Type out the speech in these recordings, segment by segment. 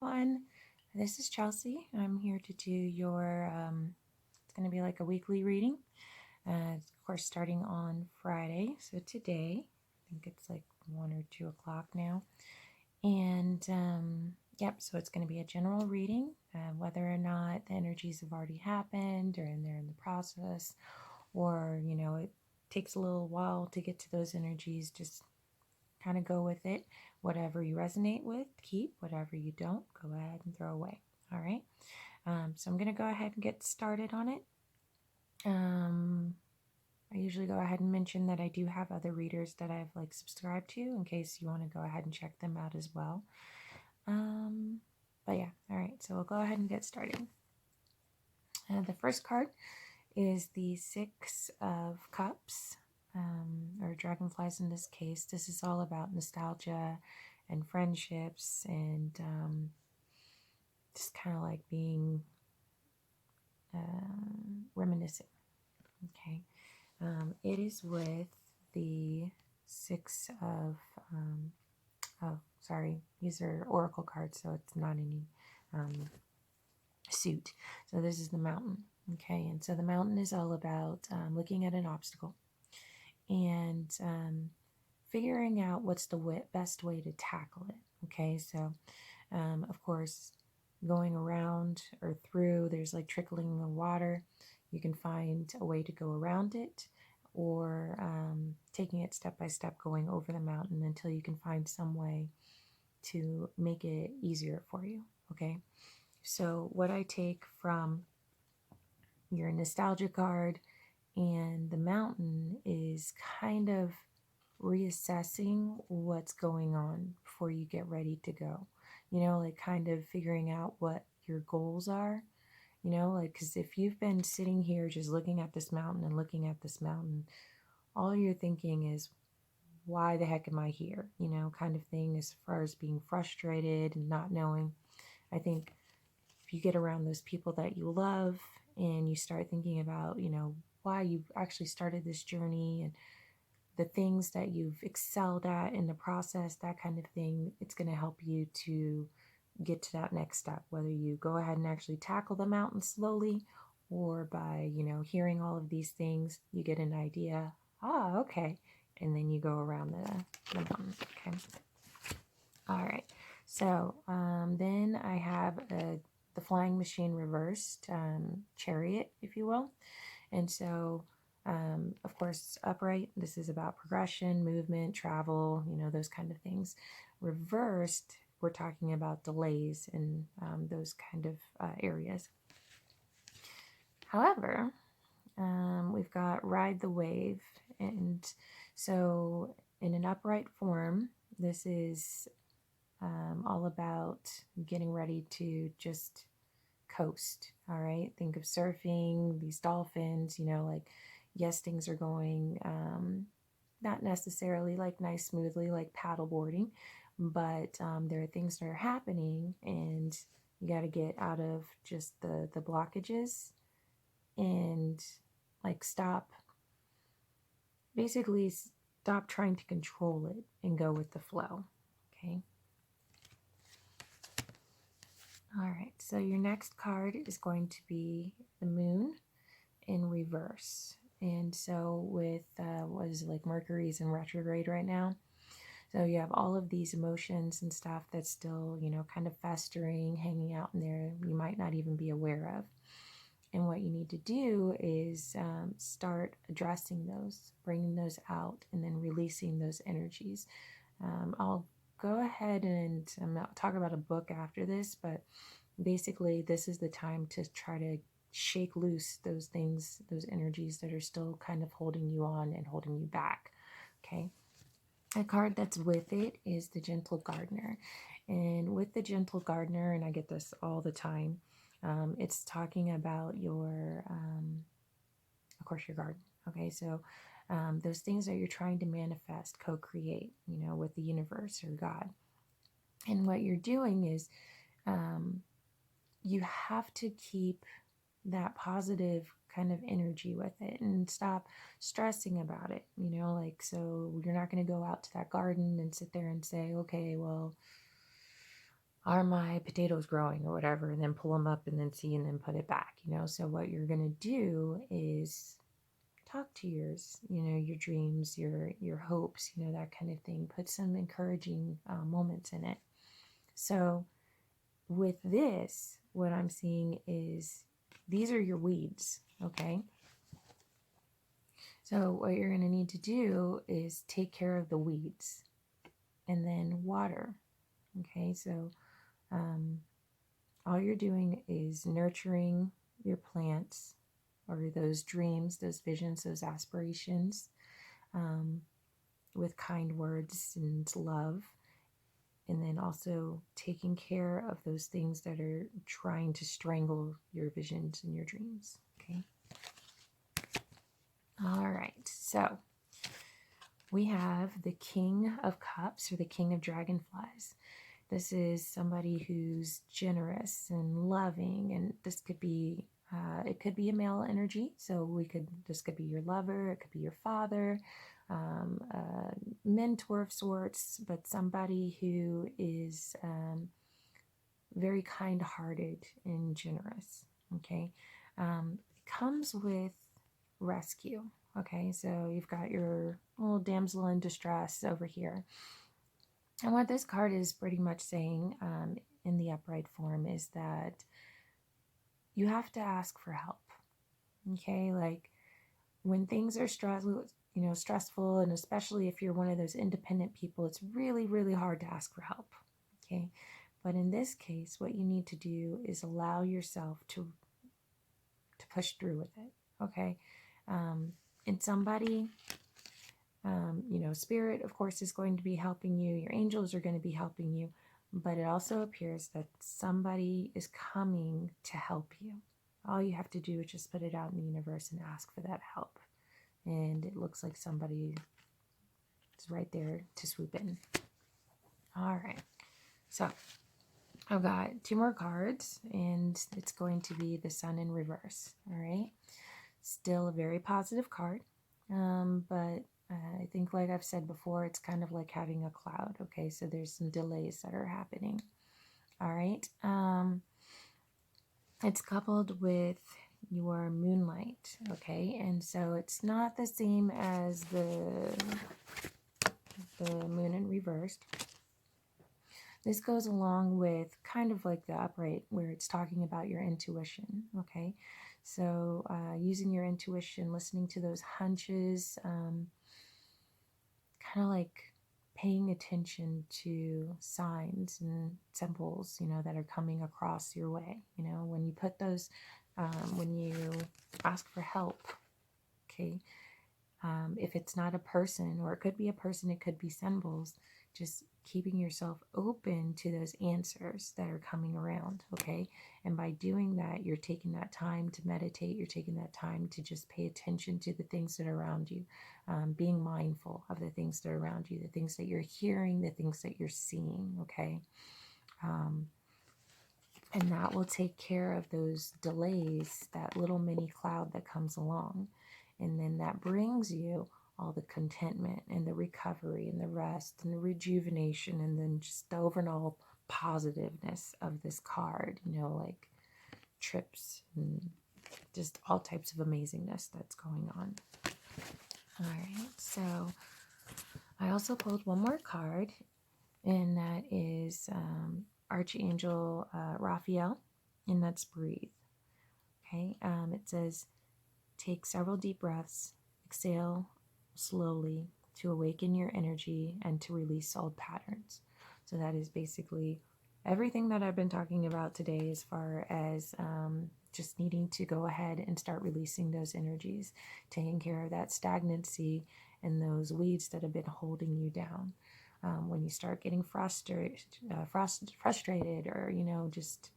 everyone. This is Chelsea. I'm here to do your, it's going to be like a weekly reading, of course, starting on Friday. So today, I think it's like 1 or 2 o'clock now. And yep, so it's going to be a general reading, whether or not the energies have already happened or they're in the process, or, it takes a little while to get to those energies. Just kind of go with it. Whatever you resonate with, keep. Whatever you don't, go ahead and throw away. All right. So I'm going to go ahead and get started on it. I usually go ahead and mention that I do have other readers that I've subscribed to in case you want to go ahead and check them out as well. But yeah, all right. So we'll go ahead and get started. The first card is the Six of Cups. Or dragonflies in this case. This is all about nostalgia and friendships and just kind of like being reminiscing. Okay. It is with the Six of, oh, sorry, these are oracle cards, so it's not any suit. So this is the mountain. Okay. And so the mountain is all about looking at an obstacle and figuring out what's the best way to tackle it. Okay, so of course, going around or through, there's like trickling the water. You can find a way to go around it, or taking it step by step, going over the mountain until you can find some way to make it easier for you. Okay, so what I take from your nostalgia card and the mountain is kind of reassessing what's going on before you get ready to go. Like kind of figuring out what your goals are, because if you've been sitting here just looking at this mountain and looking at this mountain, all you're thinking is, why the heck am I here? Kind of thing, as far as being frustrated and not knowing. I think if you get around those people that you love and you start thinking about, why you actually started this journey and the things that you've excelled at in the process, that kind of thing, it's going to help you to get to that next step, whether you go ahead and actually tackle the mountain slowly, or by, hearing all of these things, you get an idea, okay, and then you go around the mountain. Okay. All right. So then I have the flying machine reversed, chariot, if you will. And so, of course, upright, this is about progression, movement, travel, those kind of things. Reversed, we're talking about delays in those kind of areas. However, we've got ride the wave. And so in an upright form, this is all about getting ready to just coast. All right. Think of surfing, these dolphins, yes, things are going not necessarily like nice, smoothly, like paddle boarding, but there are things that are happening, and you got to get out of just the blockages and basically stop trying to control it and go with the flow. Okay. All right, so your next card is going to be the moon in reverse. And so with what is it, like Mercury's in retrograde right now. So you have all of these emotions and stuff that's still, kind of festering, hanging out in there, you might not even be aware of. And what you need to do is start addressing those, bringing those out, and then releasing those energies. I'll go ahead and talk about a book after this, but basically this is the time to try to shake loose those things, those energies that are still kind of holding you on and holding you back. Okay. A card that's with it is the Gentle Gardener. And with the Gentle Gardener, and I get this all the time, it's talking about of course, your garden. Okay, so those things that you're trying to manifest, co-create, with the universe or God. And what you're doing is you have to keep that positive kind of energy with it and stop stressing about it, so you're not going to go out to that garden and sit there and say, okay, well, are my potatoes growing or whatever, and then pull them up and then see and then put it back, So what you're going to do is talk to yours, your dreams, your hopes, that kind of thing. Put some encouraging moments in it. So with this, what I'm seeing is these are your weeds, okay? So what you're going to need to do is take care of the weeds and then water, okay? So all you're doing is nurturing your plants or those dreams, those visions, those aspirations with kind words and love. And then also taking care of those things that are trying to strangle your visions and your dreams. Okay. All right. So we have the King of Cups or the King of Dragonflies. This is somebody who's generous and loving, and this could be it could be a male energy. So this could be your lover, it could be your father, a mentor of sorts, but somebody who is very kind-hearted and generous. Okay, it comes with rescue. Okay, so you've got your little damsel in distress over here. And what this card is pretty much saying in the upright form is that you have to ask for help. Okay, like when things are stressful, and especially if you're one of those independent people, it's really, really hard to ask for help. Okay, but in this case, what you need to do is allow yourself to push through with it. Okay, and somebody. Spirit, of course, is going to be helping you. Your angels are going to be helping you. But it also appears that somebody is coming to help you. All you have to do is just put it out in the universe and ask for that help. And it looks like somebody is right there to swoop in. All right. So I've got 2 more cards, and it's going to be the Sun in reverse. All right. Still a very positive card. But I think, like I've said before, it's kind of like having a cloud. Okay, so there's some delays that are happening. All right. It's coupled with your moonlight. Okay, and so it's not the same as the moon in reversed. This goes along with kind of like the upright, where it's talking about your intuition. Okay, so using your intuition, listening to those hunches, kind of like paying attention to signs and symbols, that are coming across your way. When you put those, when you ask for help, okay, if it's not a person, or it could be a person, it could be symbols, just keeping yourself open to those answers that are coming around, okay? And by doing that, you're taking that time to meditate. You're taking that time to just pay attention to the things that are around you, being mindful of the things that are around you, the things that you're hearing, the things that you're seeing, okay? And that will take care of those delays, that little mini cloud that comes along. And then that brings you all the contentment and the recovery and the rest and the rejuvenation, and then just the overall positiveness of this card, like trips and just all types of amazingness that's going on. All right, so I also pulled one more card, and that is Archangel Raphael, and that's breathe. Okay, it says, take several deep breaths, exhale slowly to awaken your energy and to release old patterns. So that is basically everything that I've been talking about today, as far as just needing to go ahead and start releasing those energies, taking care of that stagnancy and those weeds that have been holding you down. When you start getting frustrated or, just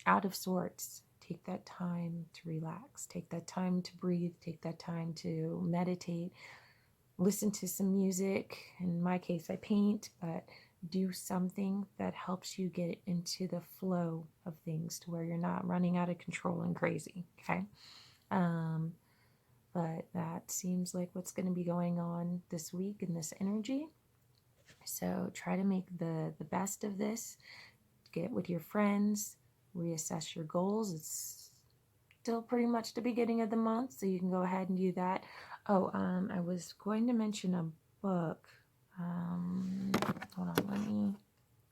out of sorts, take that time to relax, take that time to breathe, take that time to meditate, listen to some music. In my case, I paint, but do something that helps you get into the flow of things to where you're not running out of control and crazy, okay? But that seems like what's going to be going on this week in this energy. So try to make the best of this. get with your friends, reassess your goals. It's still pretty much the beginning of the month, so you can go ahead and do that. Oh, I was going to mention a book. Hold on,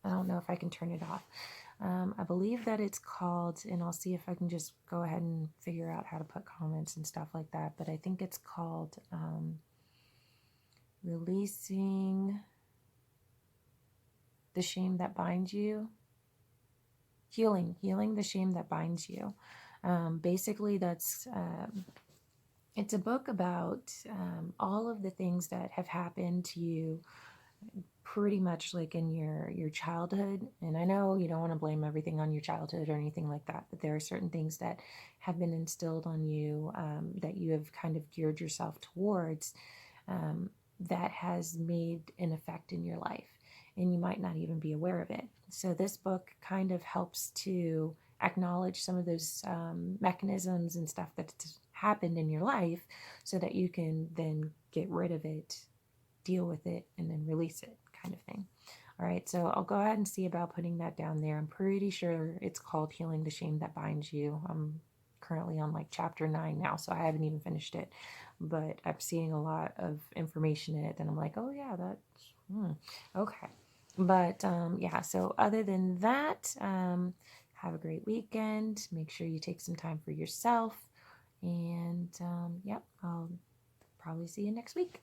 I don't know if I can turn it off. I believe that it's called, and I'll see if I can just go ahead and figure out how to put comments and stuff like that, but I think it's called Releasing the Shame That Binds You. Healing the Shame That Binds You. Basically, it's a book about all of the things that have happened to you pretty much like in your childhood. And I know you don't want to blame everything on your childhood or anything like that, but there are certain things that have been instilled on you that you have kind of geared yourself towards that has made an effect in your life, and you might not even be aware of it. So this book kind of helps to acknowledge some of those mechanisms and stuff that's happened in your life so that you can then get rid of it, deal with it, and then release it, kind of thing. All right, so I'll go ahead and see about putting that down there. I'm pretty sure it's called Healing the Shame That Binds You. I'm currently on like chapter 9 now, so I haven't even finished it, but I'm seeing a lot of information in it that I'm like, oh yeah, that's okay. But yeah, so other than that, have a great weekend. Make sure you take some time for yourself, and yep, I'll probably see you next week.